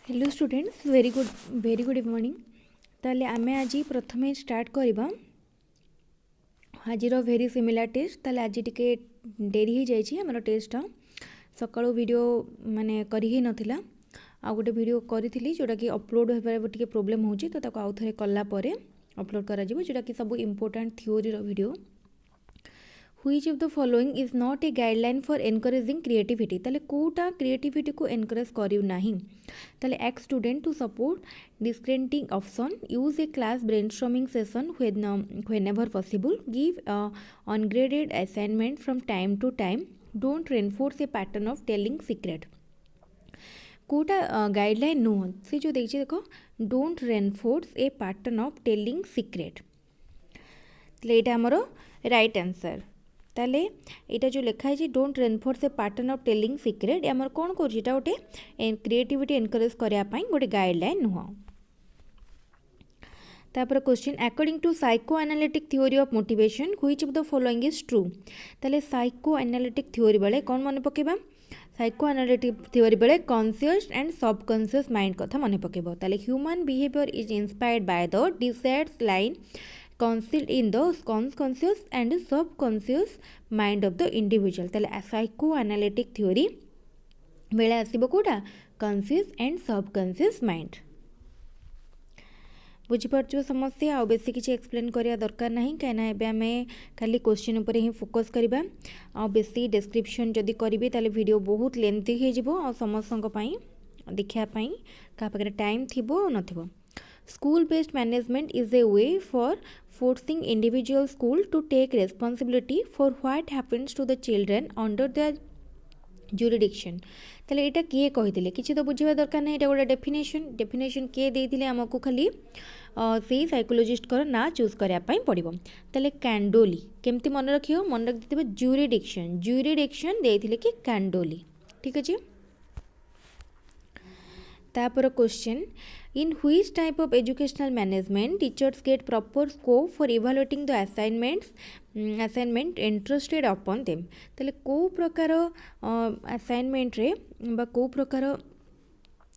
Hello students very good evening. ताले आमे आज प्रथम स्टार्ट करवा आज वेरी सिमिलर टेस्ट। ताले आज टिके डेरी हो जाइए आमर टेस्ट सकाळु वीडियो माने करी ही नथिला आ गोटे वीडियो करी जोटा कि अपलोड होबार टिके प्रॉब्लम होची तो ताको आउ थरे कला परे अपलोड करा जिवो जोटा कि सब इंपोर्टेंट थ्योरी रो video. Which of the following is not a guideline for encouraging creativity? ताले कोटा क्रिएटिविटी को एनकरेज करियो नहीं। ताले एक्स student to support discrediting option use a class brainstorming session whenever possible, give ungraded assignment from time to time, don't reinforce a pattern of telling secret। कोटा guideline नुह से जो देखिए देखो don't reinforce a pattern of telling secret. यहाँ आमर right answer. ताले यहाँ जो लिखाई है don't reinforce a pattern of telling secret आमर कौन कर गोटे क्रिएटिविटी एनकरेज करने गोटे गाइडलाइन नुह। तापर question according to psychoanalytic theory of motivation which of the following is true. ताले साइको एनालिटिक थ्योरी बेले कौन मन पकेबा साइको एनालिटिक थ्योरी बेले कॉन्शियस एंड सबकॉन्शियस माइंड कथा मन पकेबो। ताले human behaviour is inspired by the desires lying concealed in the conscious and subconscious mind of the individual। ताले साइको एनालिटिक थ्योरी बेले आसीबो कोटा कॉन्शियस एंड सबकॉन्शियस माइंड। बुझीपार समस्ते आ बेसी किसी एक्सप्लेन करिया दरकार नहीं कहीं एबे आमे खाली क्वेश्चन ऊपर ही फोकस करबा आ बेसी डिस्क्रिप्शन जदी करिवे ताले वीडियो बहुत लेंथी हे जिवो आ समस्तन पई देखिया पई का पाखरे टाइम थिबो नथिबो। School based management is a way for forcing individual school to take responsibility for what happens to the children under their jurisdiction। ताले एटा किए कहिदिले किछि तो बुझिबा दरकार नै एटा गोटे डेफिनेशन किए देइथिले हमकु खाली से साइकोलॉजिस्ट कर ना चूज करिया पई पड़िबो। ताले कैंडोली केमती मन रखियो मन रख दितबे जुरिडिक्शन देइथिले कि कैंडोली। ठीक अछि। तापर question in which type of educational management teachers get proper scope for evaluating the assignment entrusted upon them। ताले को प्रकार असाइनमेंट रे बा को प्रकार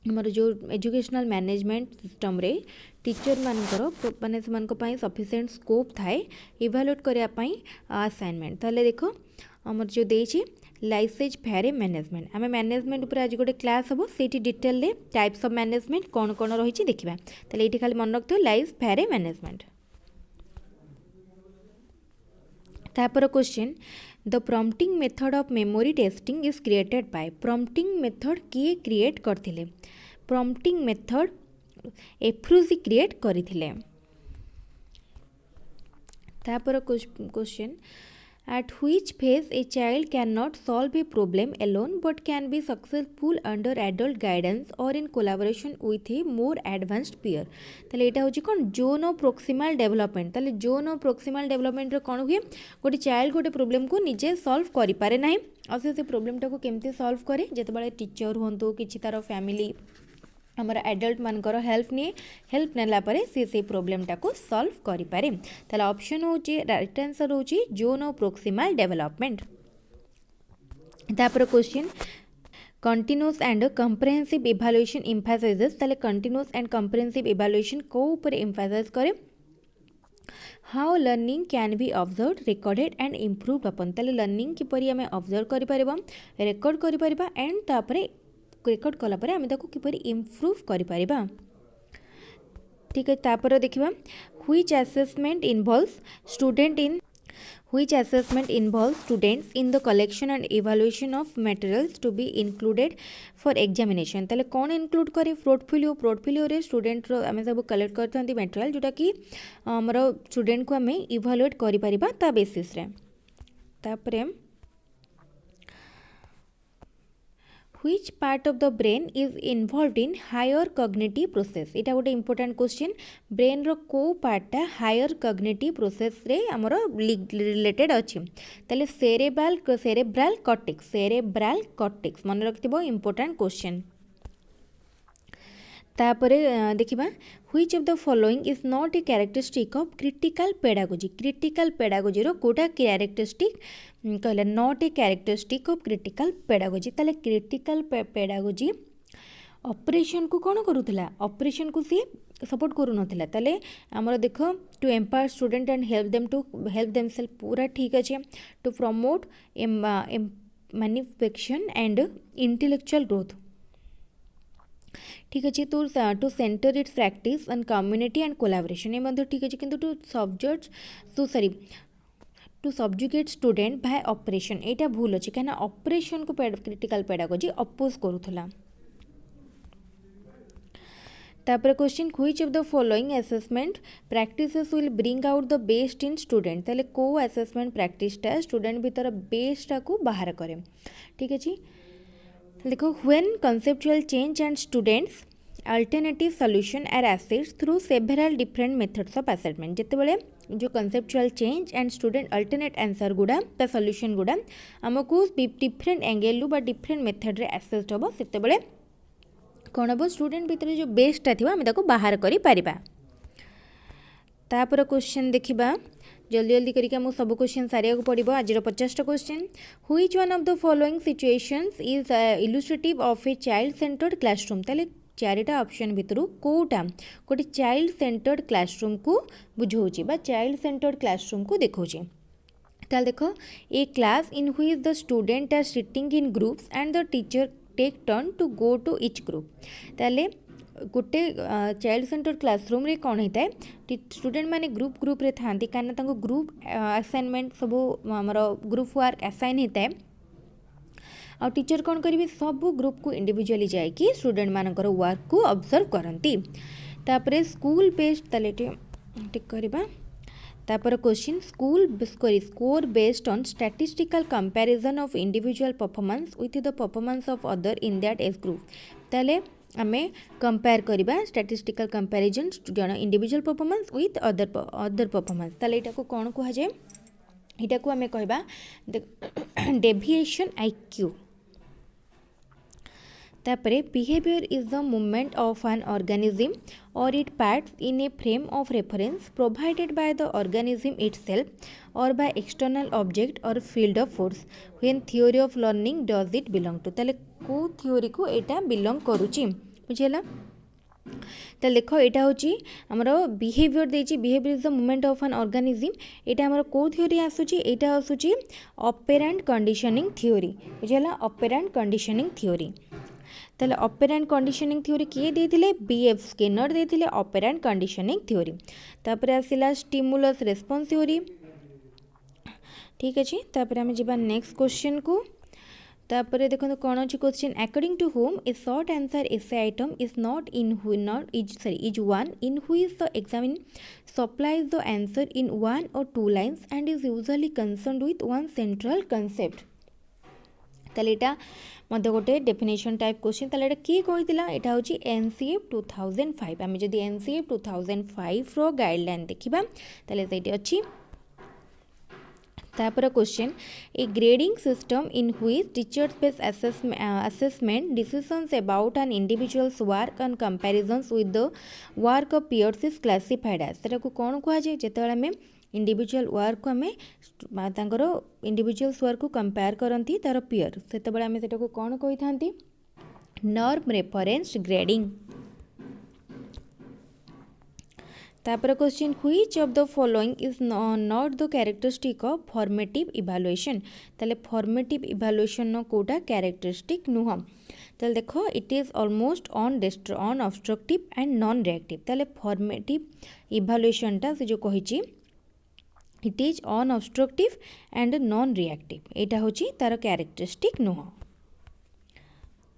हमर जो एजुकेशनल मैनेजमेंट सिस्टम रे टीचर मानकर माने समान को पाई सफिशिएंट स्कोप थाए इवैल्यूएट करिया पाई असाइनमेंट। ताले देखो हमर जो देछि लाइसेज फेरे मैनेजमेंट आम मैनेजमेंट उपर आज गोटे क्लास हम से डिटेल रे टाइप्स ऑफ मैनेजमेंट कौन कौन रही देखा। ताले ये खाली मन रखते लाइज फेरे मैनेजमेंट। तापर question the prompting method of memory testing is created by. Prompting method किए क्रिएट करथिले प्रॉम्प्टिंग मेथड एफ्रूजी क्रिएट करथिले। तापर question at which phase a child cannot solve a problem alone but can be successful under adult guidance or in collaboration with a more advanced peer। ताले एटा होची कोन zone of proximal development. ताले zone of proximal development रे कोन हुए गोटे child गोटे problem को निजे solve करि पारे नाही और से प्रॉब्लम टा को केमती सॉल्व करे जेतबेले टीचर होंतो किछि तार फैमिली हमारा एडल्ट मानकर हेल्प नेला परे से प्रॉब्लम टा को सॉल्व करि पारे। ताले ऑप्शन होची राइट आंसर होची जोन ऑफ प्रोक्सिमल डेवलपमेंट। तापर question continuous and comprehensive evaluation emphasises. ताले कंटीन्यूअस एंड कंप्रिहेंसिव इवैल्यूएशन को ऊपर एम्फासाइज करे how learning can be observe recorded and improved अपन। ताले लर्निंग किपरि हमें ऑब्जर्व करि परिबा रिकॉर्ड करि परिबा एंड तापरे रेकर्ड कला परे आमे ताको किपरि इम्प्रूव करि परिबा। ठीक है। तापर देखिबा which assessment involves students in the collection and evaluation of materials to be included for examination. ताले कौन इंक्लूड करे पोर्टफोलियो रे स्टूडेंट रो आमे सब कलेक्ट करथांती मटेरियल जोटा कि हमर स्टूडेंट को आमे इवैल्यूएट करि परिबा ता बेसिस रे। तापरे which part of the brain is involved in higher cognitive process। इटा गोटे important question ब्रेन रो को पार्टा हायर कॉग्निटिव प्रोसेस रे हमर रिलेटेड अछि। ताले सेरेब्रल कॉर्टेक्स मन रखिबो important question। तापरे देखिबा which of the following is not a characteristic of critical pedagogy रो कोटा कैरेक्टरिस्टिक कहले not a characteristic of critical pedagogy. ताले क्रिटिकल पेडागोजी ऑपरेशन को कौन करूला ऑपरेशन को सी सपोर्ट करू नथिला ताले हमर देखो to empower student and help themselves पूरा ठीक अच्छे to promote manufacturing and intellectual growth ठीक अच्छे तो to centre its practice and community and collaboration ये ठीक अच्छे किंतु to subjugate student by operation एटा भूल अच्छे कहीं ऑपरेशन को क्रिटिकल पेडागोजी अपोज करूला तापर question which of the following assessment practices will bring out the best in student ताले को असेसमेंट प्रैक्टिसटा स्टूडेंट भीतर बेस्टा को बाहर करे ठीक अच्छे देखो when conceptual change and students alternative solution are assessed through several different methods of assessment जितेबाला जो conceptual change and student alternate answer गुड़ा ता सॉल्यूशन गुड़ा आमको डिफरेंट एंगल बा डिफरेंट मेथड रे एसेस्ड हम से कौन हम स्टूडेंट भितर जो बेस्टा थी आम बाहर करा तापर क्वेश्चन देखा जल्दी जल्दी करके आमको सब क्वेश्चन सारे पड़ो आज 50टा question which one of the following situations is illustrative of a child centred classroom ताले चारिटा ऑप्शन भितर कोटा गोटे चाइल्ड सेंटर्ड क्लासरूम को बुझाऊँगी बा चाइल्ड सेंटर्ड क्लासरूम को देखा ताल देख a class in which the student are sitting in groups and the teacher take turn to go to each group ताले गोटे चाइल्ड सेंटर क्लासरूम रे कौन होता है स्टूडेंट माने ग्रुप रे थांती कहीं ग्रुप असाइनमेंट सब आमर ग्रुप वर्क असाइन होता है आ टीचर कौन करेंगे सब ग्रुप को इंडिविजुअली जाकि स्टूडेंट मानकर वर्क को ऑब्जर्व करती तापर स्कूल बेस्ड ताले टिक करबा तापर question score based on statistical comparison of individual performance with the performance of other in that age group ताले आमे कंपेयर करबा स्टैटिस्टिकल कंपैरिजन जन individual performance with other performance ताले एटा को कौन कहा जाए एटा को आमे कहबा डेविएशन आईक्यू तापरे behaviour is the movement of an organism और it parts in a frame of reference provided by the organism itself और बाय एक्सटर्नल ऑब्जेक्ट और field of force when theory of learning does it belong to ताले को theory को एटा belong करूची बुझेला तो देख यहाँ हूँ आमर बिहेवियर देती behaviour is the movement of an organism यहाँ आमर कौ थ्योरी आसूची यहाँ आसूची ऑपरेंट कंडीशनिंग थ्योरी बुझेला ऑपरेंट कंडीशनिंग थ्योरी ताले ऑपरेंट कंडीशनिंग थ्योरी किए देथिले बीएफ स्किनर देथिले ऑपरेंट कंडीशनिंग थ्योरी तापर आसिला स्टिमुलस रेस्पॉन्स थ्योरी ठीक अच्छे तापर आम जा नेक्स्ट क्वेश्चन को तापर देखो कौन अच्छी question according to whom a short answer essay item is not is one in which the examinee supplies the answer in one or two lines and is usually concerned with one central concept ताले एटा मध्य गोटे definition type question ताले एटा किए कहितला एटा होची NCF 2005 आमे जदि NCF 2005 रो guideline देखिबा ताले सेठी अछि तापर question a grading system in which teachers base assessment decisions about an individuals work and comparisons with the work of peers is classified as सेटा को कोन कहा जाय जेतेबेला में इंडिविजुअल वर्क को आमे तांकर इंडिविजुअल्स वर्क को कंपेयर करंती तार पीयर सेतेबेला आमे सेटा को कोन कहि थांती नॉर्म रेफरेंस ग्रेडिंग तापर question which of the following is not the characteristic of formative evaluation ताले फॉर्मेटिव इवैल्यूएशन नो कोटा कैरेक्टरिस्टिक नुह ताले देखो it is almost unobtrusive and non reactive ताले फॉर्मेटिव इवैल्यूएशन टा से जो कहिची it is unobtrusive and non reactive एटा होची तार कैरेक्टरिस्टिक नुह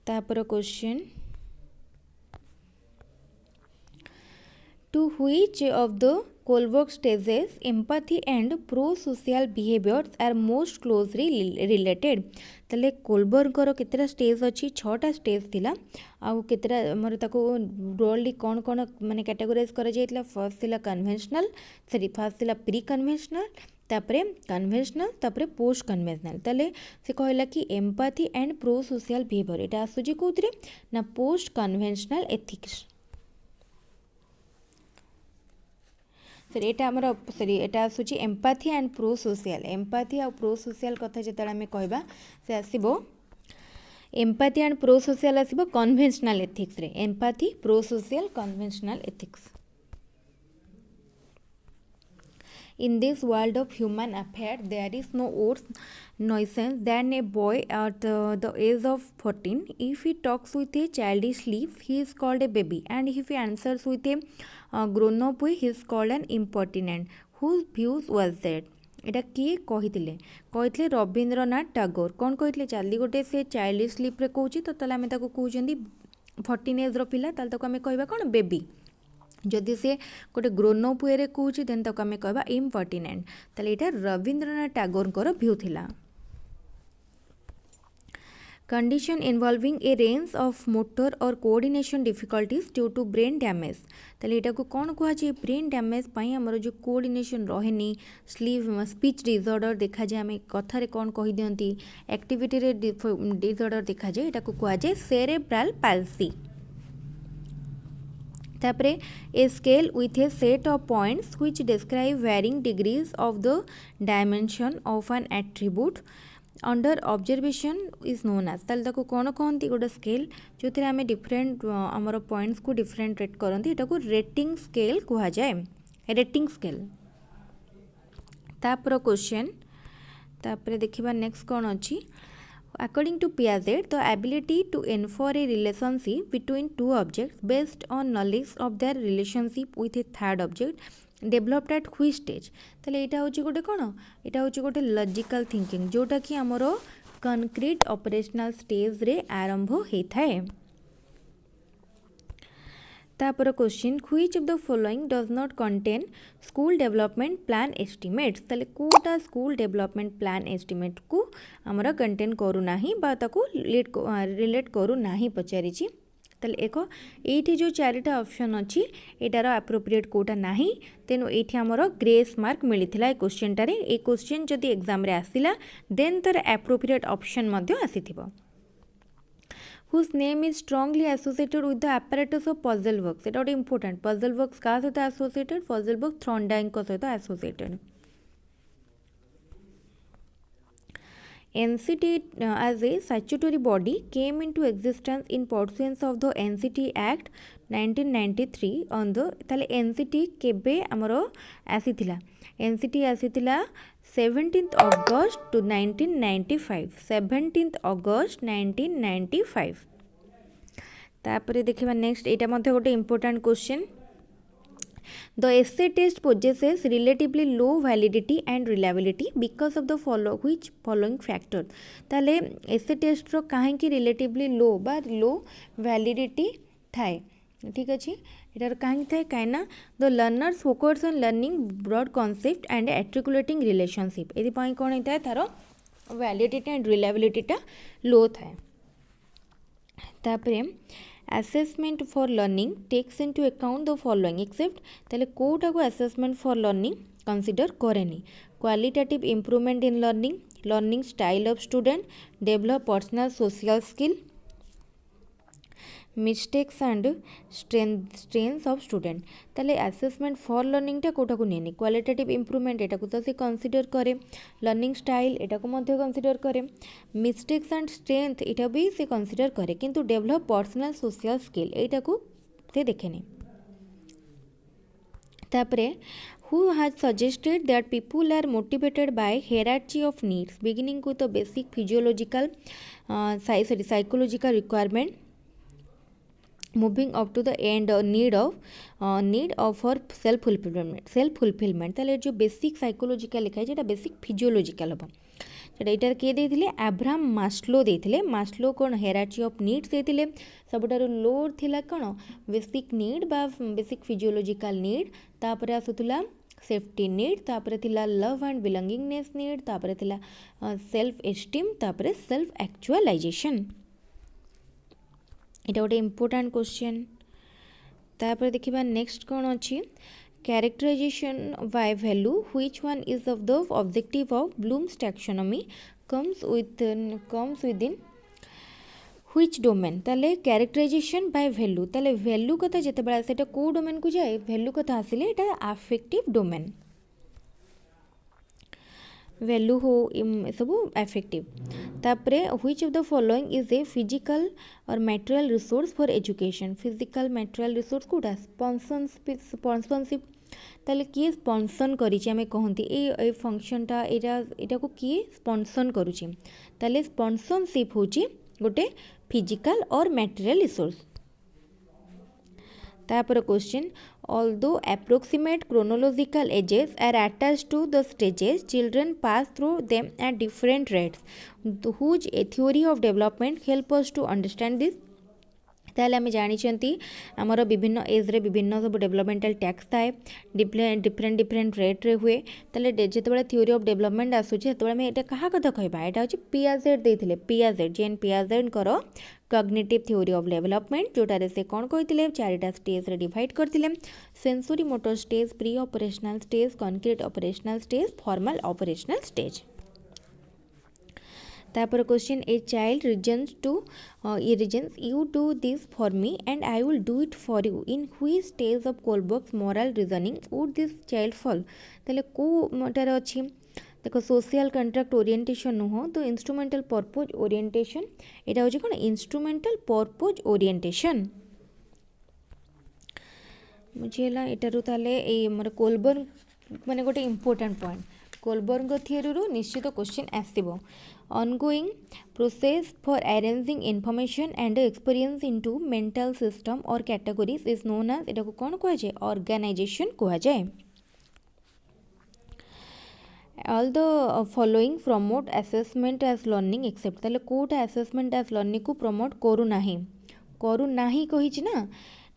तापर question to which of the Kohlberg stages empathy and pro-social behaviors are most closely related तले कोलबर्ग रो कितरा स्टेज अच्छी 6टा स्टेज थिला आउ कितरा हमर ताको ब्रॉडली कौन कौन माने कैटेगराइज करा जायतला फर्स्ट थिला कन्वेंशनल फर्स्ट थिला प्री कन्वेंशनल तापरे कन्वेंशनल तापरे पोस्ट कन्वेंशनल तले से कहला कि empathy and pro social behaviour एटा आसुजी कोथरे ना पोस्ट कन्वेंशनल एथिक्स सर एटा हमर सॉरी एटा आसुची empathy and prosocial empathy आ प्रो सोशल कथा जेतला में कहबा से आसीबो एम्पाथी एंड प्रो सोशल आसब कन्वेंशनल एथिक्स रे empathy prosocial conventional ethics In this world of human affairs, there is no worse nuisance than a boy at the age of 14. If he talks with a childish lips, he is called a baby, and if he answers with a grown-up way, he is called an impertinent. Whose views was that? এটা କିଏ କହିଥିଲେ କହିଥିଲେ ରବୀନ୍ଦ୍ରନାଥ ଟାଗୋର କ'ଣ କହିଥିଲେ ଚାଲି ଗୋଟେ ସେ child ସ୍ଲିପ୍ରେ କହୁଛି ତ ତାହେଲେ ଆମେ ତାକୁ କହୁଛନ୍ତି 14 ଏଜ୍ର ପିଲା ତାହେଲେ ତାକୁ ଆମେ କହିବା କ'ଣ ବେବି जदि से गोटे ग्रोन अप वे कौच देन ताको आमे कहबा इम्पर्टिनेंट ताले एटा रवींद्रनाथ टैगोर भ्यू थिला condition involving a range of motor or coordination difficulties due to brain damage ताले एटा को कौन कह जाए ब्रेन डैमेज पई हमर जो कोऑर्डिनेशन रहेनी स्लीव स्पीच डिसऑर्डर देखा जाए आमे कथा रे कौन कहि दियंती एक्टिविटी रे डिसऑर्डर देखा जाए एटा को कह जाए सेरेब्रल पाल्सी तापरे a scale with a set of points which describe varying degrees of the dimension of an attribute under observation is known as ताल ताको कौन कहती गोटे स्केल जो थे आम डिफरेंट आमर पॉइंट्स को डिफरेंट रेट करती एटा को रेटिंग स्केल कह जाए रेटिंग स्केल तापर क्वेश्चन तापर देखिबा नेक्स्ट कौन अच्छी According to Piaget, the ability to infer a relationship between two objects based on knowledge of their relationship with a third object developed at which stage? ताले एटा होची गोटे कोन एटा होची गोटे लॉजिकल थिंकिंग जोटा कि हमरो कंक्रीट ऑपरेशनल स्टेज रे आरंभ हे थाए तापर question which of the following does not contain school development plan estimates ताले कोटा स्कूल डेवलपमेंट प्लान एस्टिमेट को हमरा कंटेन करू नाही बा ताको रिलेट करू नाही पचारि छी ताले एको एठी जो चारिटा ऑप्शन अछि एटार एप्रोप्रिएट कोटा नाही तेनो एठी हमरो ग्रेस मार्क मिलिथिला ए क्वेश्चन टारे ए क्वेश्चन जदी एग्जाम रे आसिला देन तर एप्रोप्रिएट ऑप्शन मध्ये आसीथिबो whose name is strongly associated with the apparatus of puzzle works এটা important puzzle works का सहित associated puzzle works Thorndike को सहित associated NCT as a statutory body came into existence in pursuance of the NCT Act 1993 on the ताले NCT केबे हमरो आसीथिला NCT आसीथिला 17th August to 1995 17th August 1995 तापरे देखिबा next एटा मध्ये गोटे important question The essay test possesses relatively low validity and reliability because of the following factor ताले essay test रो काहे कि relatively low बा low validity थाए ठीक अछि एटार काहे थाए काइना the learners focus on learning broad concept and articulating relationship एदि पई कोन हिताए तारो वैलिडिटी एंड रिलायबिलिटी टा लो थाए तापरे assessment for learning takes into account the following except ताले कोटा को assessment for learning consider करेनी qualitative improvement in learning style of student develop personal social skill mistakes and strengths of student ताले assessment for learning टा कोटा को नेनी qualitative improvement एटा को तो से consider करे लर्निंग स्टाइल एटा को मध्य कंसीडर करे मिस्टेक्स एंड स्ट्रेंथ एटा भी से कंसीडर करे किंतु डेवलप पर्सनल सोशल स्किल एटा को से देखेनी तापरे who has suggested that people are motivated by hierarchy of needs beginning with a basic physiological psychological requirement moving up to the end need of for self fulfillment ताले जो basic psychological लिखा है जेटा basic physiological हम सेटा एटार के देथिले Abraham Maslow देथिले मास्लो कोन हायरार्की ऑफ नीड्स देथिले सबटारो लोअर थिला कोन बेसिक नीड बा बेसिक फिजियोलॉजिकल नीड तापर आसुतला सेफ्टी नीड तापर थिला लव एंड बिलोंगिंगनेस नीड तापर थिला सेल्फ एस्टीम तापर सेल्फ एक्चुअलाइजेशन এটা गोटे इम्पोर्टेंट क्वेश्चन तापर देखिबा नेक्स्ट कौन अच्छी characterisation by value which one is of the objective of Bloom's taxonomy comes within which domain ताले कैरेक्टराइजेशन बाय वैल्यू ताले वैल्यू कथा जेते बड़ा सेटा को डोमेन को जाए वैल्यू कथा आसिले एटा अफेक्टिव डोमेन वैल्यू हो सब एफेक्टिव। तापरे which of the following is a physical or material resource for education. Physical material resource कोटा स्पॉन्सरशिप ताले किए स्पॉन्सन करिछि आमे कहंती ए फंक्शनटा एटा को किए स्पॉन्सन करूछि ताले स्पॉन्सरशिप होछि गोटे फिजिकल और मटेरियल रिसोर्स। तापर question although approximate chronological ages are attached to the stages children pass through them at different rates whose a theory of development help us to understand this। ताहले आम जानी आमर विभिन्न as रे विभिन्न सब developmental tax थाए डिफरेंट डिफरेंट रेट रे हुए ताले जिते थ्योरी ऑफ डेवलपमेंट आसूचे सेते आम एटा कहा कथा कहबा एटा होची पियाजेट देथिले पियाजेट जेन पियाजेट करो कॉग्निटिव थ्योरी ऑफ डेवलपमेंट जोटारे से कौन कहते चारिटा स्टेज रे डिवाइड करथिले sensory motor stage pre operational stage concrete operational stage formal operational stage. तापर question a child reasons to reasons you do this for me and I will do it for you in which stage of Kohlberg's moral reasoning would this child fall. ताले कोटार अच्छी देखो social contract orientation नुह तो instrumental purpose orientation एटा होची कोन instrumental purpose orientation बुझेला एटारु ताले ए हमर कोलबर्ग माने गोटे इंपोर्टेंट पॉइंट कोलबर्ग थियरी रु निश्चित question आसीबो ongoing process for arranging information and experience into mental system or categories is known as एटा को कौन कहा जाए organization कहा जाए। all the following promote assessment as learning except ताले कोटा assessment as learning को promote करू नाही कही ना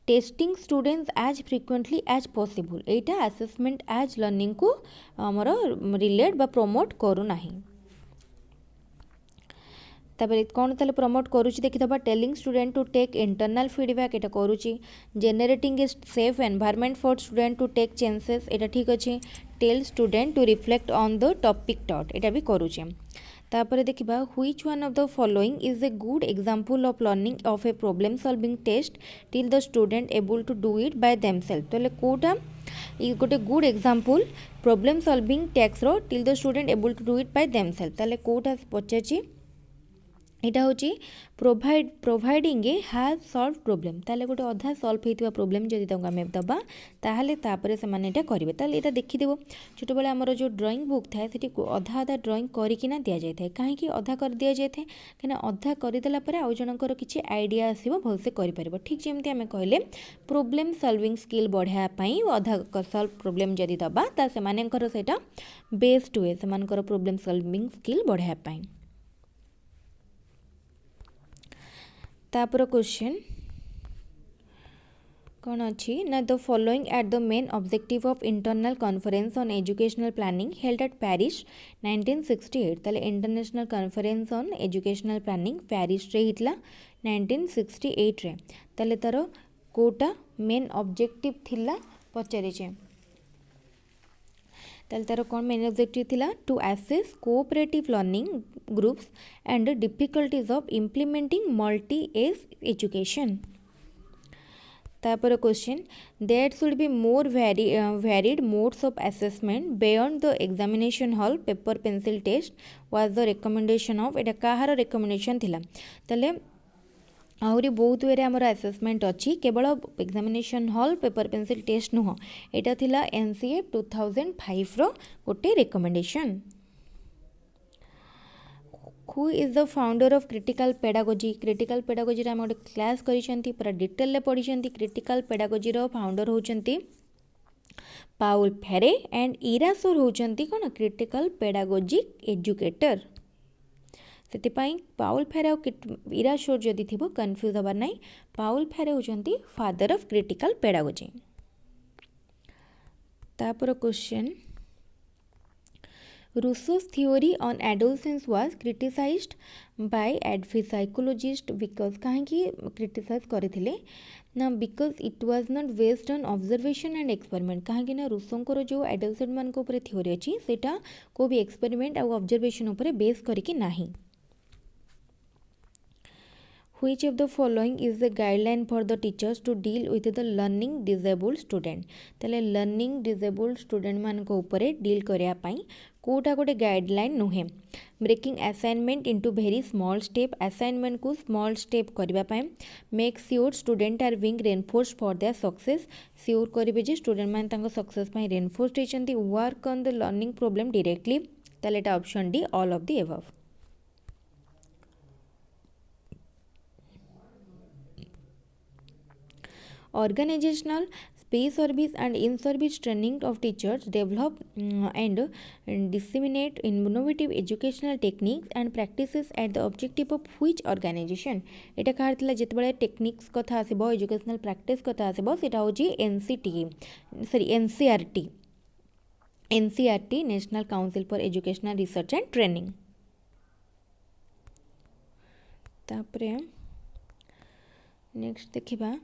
testing students as frequently as possible एटा assessment as learning को हमर रिलेट बा प्रमोट करू नाही। तापर कौन ताले प्रमोट करुच्ची देखिदबा telling student to take internal feedback एटा करुच्ची generating a safe environment for student to take changes एटा ठीक अच्छे tell student to reflect on the topic taught एटा भी करुच्चे। तापर देखिबा which one of the following is a good example of learning of a problem solving test till the student able to do it by themself. तो कोटा गोटे good example problem solving tasks रो till the student able to do it by themselves ताले कोटा पचारची एटा होची providing a half solve problem ताले गोटे अधा सॉल्व होइतिबा प्रॉब्लम जदि तांको आमे दबा ताहले तापरे से माने एटा करिवे ताले एटा देखि देबो छोट बेले हमर जो ड्राइंग बुक थाए सेठी अधा अधा ड्राइंग करिकिना दिया जाय थाए काहे कि अधा कर दिया जाय थाए कना अधा करि देला परे आ जनकर किछि आइडिया आसीबो भलसे करि परिबो ठीक जेमति आमे कहले प्रॉब्लम सॉल्विंग स्किल बढ़िया पई अधा सॉल्व प्रॉब्लम जदि दबा ता से मानेकर सेटा बेस्ट वे से मानकर प्रॉब्लम सॉल्विंग स्किल बढ़िया पई। तापर क्वेश्चन कौन अच्छी ना the following at the main objective of internal conference on educational planning held at Paris 1968 ताले international conference on educational planning Paris रे हितला 1968 रे ताले तार कोटा मेन ऑब्जेक्टिव थिला पचारिचे ताले तार कौन मेन ऑब्जेक्टिव थिला to assess cooperative learning groups and difficulties of implementing multi age education. तापर question that should be more varied modes of assessment beyond the examination hall paper pencil test was the recommendation of एटा कहार recommendation थिला ताले आहरी बहुत वे आमर assessment अच्छी केवल examination hall paper pencil test नुह एटा थिला NCA 2005 रो गोटे recommendation. Who is the founder of critical pedagogy critical pedagogy आम गोटे क्लास करिसेंती पूरा डिटेल पढ़ी क्रिटिकल पेडागोजी रो फाउंडर होचंती पाउल फेरे एंड इरासोर होचंती कोन क्रिटिकल पेडागोजिक एजुकेटर सेतिपाई पाउल फेरे और इरासोर जदि थिबो कन्फ्यूज हबार नाही पाउल फेरे होचंती फादर ऑफ क्रिटिकल पेडागोजी। तापर question Rousseau's theory on adolescence was criticized by psychologists because कहीं क्रिटिसाइज करथिले ना because it was not based on observation and experiment कहीं ना रूसोंकर जो एडोलसेंट मान को ऊपर थ्योरी अछि सेटा को भी एक्सपेरिमेंट और ऑब्जर्वेशन ऊपर बेस करके नाही। Which of the following is the guideline for the teachers to deal with the learning disabled student? ताले learning disabled student मान को ऊपरे deal करिया पाई कोटा गोटे guideline नुहे breaking assignment into very small step assignment को small step करिया पाई make sure student are being reinforced for their success sure करिवे जे student मान तांको success pi reinforced होइचंती work on the learning problem directly ताले एटा option D all of the above. Organizational space service and in-service training of teachers develop and disseminate innovative educational techniques and practices at the objective of which organization? एटा कहर थिला जेतबेले techniques कथा आसीबो educational practice कथा आसीबो सेटा होची NCERT national council for educational research and training. तापरे next देखिबा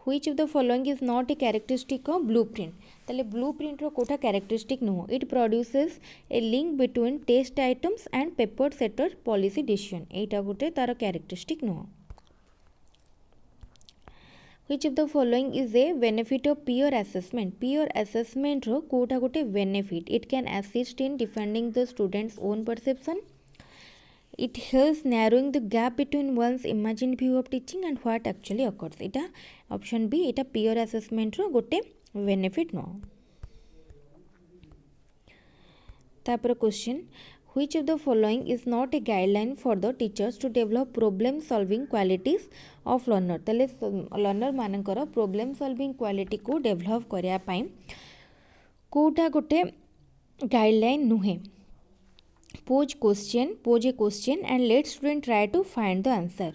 which of the following is not a characteristic of blueprint? ताले blueprint रो कोटा characteristic नुहो. It produces a link between test items and paper setter policy decision. एटा गोटे तारो characteristic नुहो. Which of the following is a benefit of peer assessment? Peer assessment रो कोटा गोटे benefit. It can assist in defending the student's own perception. It helps narrowing the gap between one's imagined view of teaching and what actually occurs. इटा option B इटा peer assessment रो गोटे benefit no. तापर question which of the following is not a guideline for the teachers to develop problem solving qualities of learner? तले learner मानकर problem solving quality को develop करिया पाई कोटा गोटे guideline नुहे. Pose a question and let student try to find the answer.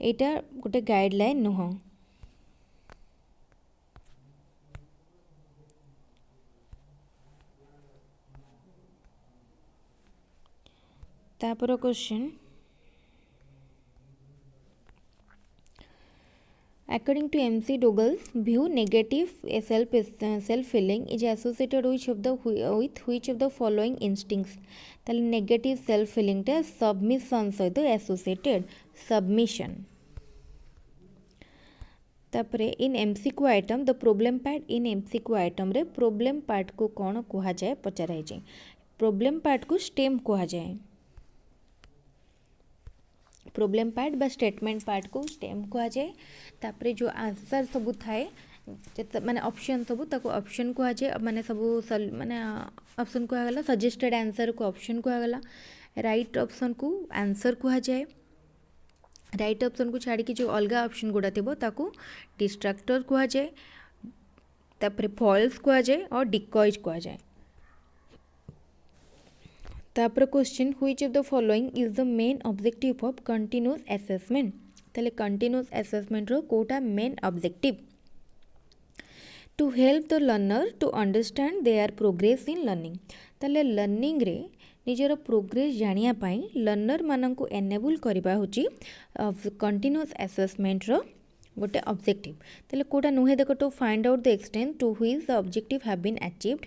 एटा गोटे guideline नुह. तापर question according to MC Dougall's view negative self feeling is associated with which of the following instincts? ताले negative self feeling टा submission सहित associated submission. तापरे in MCQ item the problem part in MCQ item रे problem part को कौन कुहा जाए पचाराई जाए. problem part को stem कुहा जाए. प्रोब्लेम पार्ट बा स्टेटमेंट पार्ट को स्टेम कह जाए. तापरे जो आंसर सब थाए माने ऑप्शन सब ताको ऑप्शन कह जाए. माने सब माने ऑप्शन कह गला सजेस्टेड आंसर को ऑप्शन कह गला. राइट ऑप्शन को आंसर कह जाए. राइट ऑप्शन को छाड़ी कि जो अलग ऑप्शन गुड़ा थिबो ताको डिस्ट्रैक्टर कह जाए. तापरे फॉल्स कह जाए और डिकॉयज कह जाए. तापर question which of the following is the main objective of continuous assessment? ताले continuous assessment रो कोटा main objective to help the learner to understand their progress in learning. ताले learning रे निजर प्रोग्रेस जानिया पाई लर्नर मानन को एनेबल करबा होची continuous assessment रो गोटे ऑब्जेक्टिव. ताले कोटा नुहे देखो to find out the extent to which the objective have been achieved.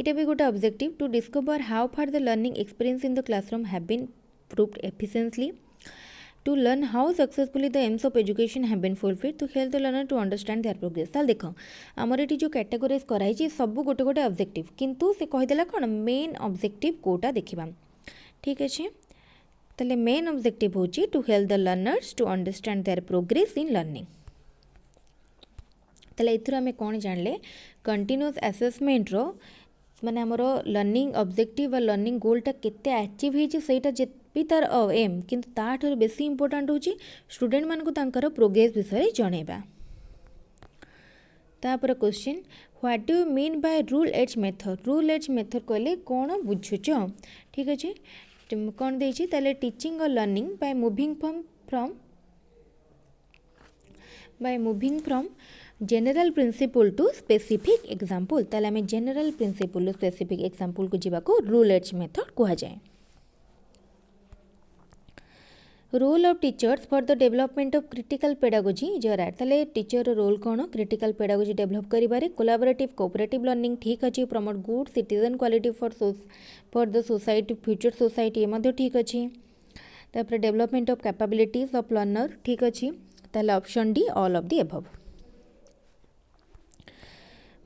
It be good objective to discover how far the learning experience in the classroom have been proved efficiently, to learn how successfully the aims of education have been fulfilled, to help the learner to understand their progress. ताल देखो आमर ये जो categorise कराई सब गोटे गोटे objective किंतु से कहीदेला कौन मेन ऑब्जेक्टिव कोटा देखा. ठीक अच्छे ताले मेन ऑब्जेक्टिव होची to help the learners to understand their progress in learning. ताले इथर आमे कौन जानले कंटिन्यूअस असेसमेंट रो माने हमर लर्निंग ऑब्जेक्टिव व लर्निंग गोलटा केते अचीव हेछि सेटा जे भी तार एम किंतु ताठर बेसी इंपोर्टेंट होछि स्टूडेंट मान को तांकर प्रोग्रेस विषय जणेबा. तापर question what do you mean by rule as method? Rule as method कहले कोन बुझुछ? ठीक अछि कोन देछि ताले टीचिंग और learning by moving from general principle to specific example. ताले आमे जनरल प्रिंसिपल स्पेसिफिक एग्जांपल को जीवा को रूल एज मेथड कहा जाए. Role of teachers for the development of critical pedagogy जरा ताले टीचर रोल कौन क्रिटिकल पेडागोजी डेवलप करिबारे कोलाबोरेटिव कोऑपरेटिव लर्निंग. ठीक अछि promote good citizen quality for the society future society ये मध्ये ठीक अछि. तापर development of capabilities of learner ठीक अच्छी ताहले option D all of the above.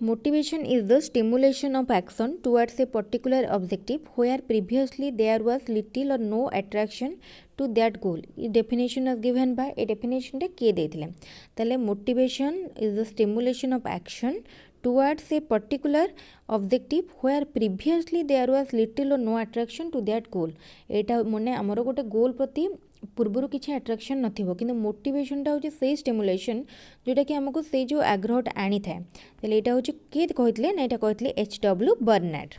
Motivation is the stimulation of action towards a particular objective where previously there was little or no attraction to that goal. ये definition is given by a definition रे किए देथिले ताले motivation is the stimulation of action towards a particular objective where previously there was little or no attraction to that goal. एटा मने हमरो गोटे गोल प्रति पूर्वर किसी attraction नथिबो किंतु मोटिवेशनटा होची से स्टिमुलेशन जोटा कि हमको से जो आग्रहटा आनी थाए ताले एटा होची किए कहितले ना एटा कहितले एच.डब्ल्यू. बर्नार्ड।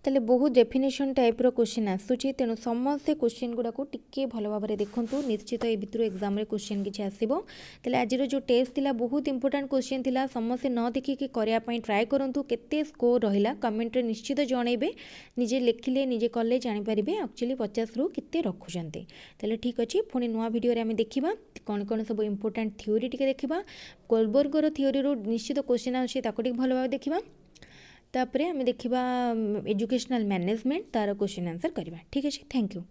ताले बहुत डेफिनेशन टाइप्र क्वेश्चन आसूची तेणु समस्ते क्वेश्चन गुड़ाक टिके भल भाव में देखूँ निश्चित ये भितर एग्जाम क्वेश्चन किसी आसो ताले आज जो टेस्ट थिला बहुत इंपोर्टेंट क्वेश्चन थिला समस्ते न देखिकी करने ट्राए करूँ केते स्कोर रहा कमेंट निश्चित जनइबे निजे लिखिले निजे कले जानीपारे एक्चुअली 50 रु केते रखुचंते ताले ठीक अच्छे पुणी नुआ वीडियो आम देखा कौन कौन सब इंपोर्टेंट थ्योरी टिके देखा कोलबर्गर थ्योरी निश्चित क्वेश्चन आछे ताको टिके भल भाव देखा तापरे आम देखा एजुकेशनल मैनेजमेंट तार क्वेश्चन आंसर करवा ठीक है। Thank you.